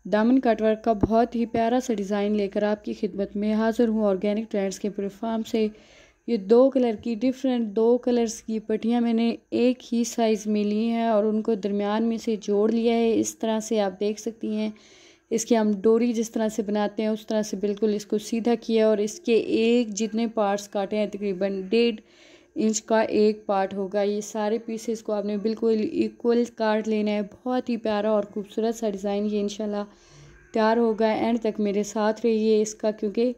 दामन कटवर्क का बहुत ही प्यारा सा डिज़ाइन लेकर आपकी खिदमत में हाज़िर हूँ ऑर्गेनिक ट्रेंड्स के प्लेटफॉर्म से। ये दो कलर्स की पट्टियाँ मैंने एक ही साइज़ में ली हैं और उनको दरमियान में से जोड़ लिया है। इस तरह से आप देख सकती हैं। इसकी हम डोरी जिस तरह से बनाते हैं उस तरह से बिल्कुल इसको सीधा किया और इसके एक जितने पार्ट्स काटे हैं तकरीबन 1.5 इंच का एक पार्ट होगा। ये सारे पीसेस को आपने बिल्कुल इक्वल काट लेना है। बहुत ही प्यारा और खूबसूरत सा डिज़ाइन ये इंशाल्लाह तैयार होगा। एंड तक मेरे साथ रहिए इसका, क्योंकि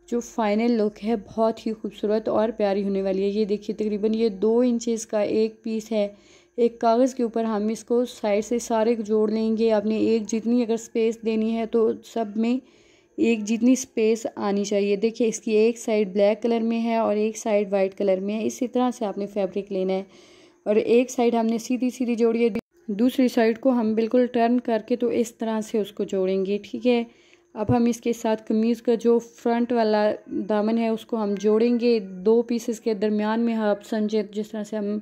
जो फाइनल लुक है बहुत ही खूबसूरत और प्यारी होने वाली है। ये देखिए तकरीबन ये 2 इंचेस का एक पीस है। एक कागज़ के ऊपर हम इसको साइड से सारे जोड़ लेंगे। आपने एक जितनी अगर स्पेस देनी है तो सब में एक जितनी स्पेस आनी चाहिए। देखिए इसकी एक साइड ब्लैक कलर में है और एक साइड वाइट कलर में है। इसी तरह से आपने फैब्रिक लेना है और एक साइड हमने सीधी सीधी जोड़ी है, दूसरी साइड को हम बिल्कुल टर्न करके तो इस तरह से उसको जोड़ेंगे। ठीक है, अब हम इसके साथ कमीज़ का जो फ्रंट वाला दामन है उसको हम जोड़ेंगे। 2 पीसेस के दरमियान में आप समझे जिस तरह से हम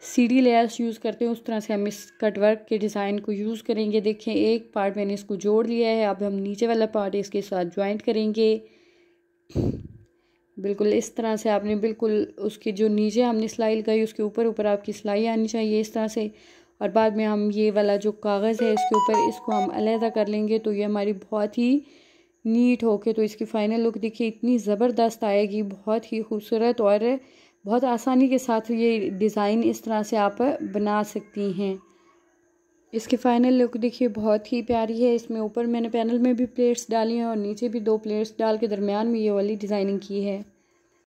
सीढ़ी लेस यूज़ करते हैं उस तरह से हम इस कटवर्क के डिज़ाइन को यूज़ करेंगे। देखें एक पार्ट मैंने इसको जोड़ लिया है। अब हम नीचे वाला पार्ट इसके साथ ज्वाइंट करेंगे। बिल्कुल इस तरह से आपने बिल्कुल उसके जो नीचे हमने सिलाई लगाई उसके ऊपर ऊपर आपकी सिलाई आनी चाहिए इस तरह से। और बाद में हम ये वाला जो कागज़ है इसके ऊपर इसको हम अलहदा कर लेंगे तो ये हमारी बहुत ही नीट होके तो इसकी फ़ाइनल लुक देखिए इतनी ज़बरदस्त आएगी, बहुत ही खूबसूरत और बहुत आसानी के साथ ये डिज़ाइन इस तरह से आप बना सकती हैं। इसकी फ़ाइनल लुक देखिए बहुत ही प्यारी है। इसमें ऊपर मैंने पैनल में भी प्लेट्स डाली हैं और नीचे भी 2 प्लेट्स डाल के दरमियान में ये वाली डिज़ाइनिंग की है।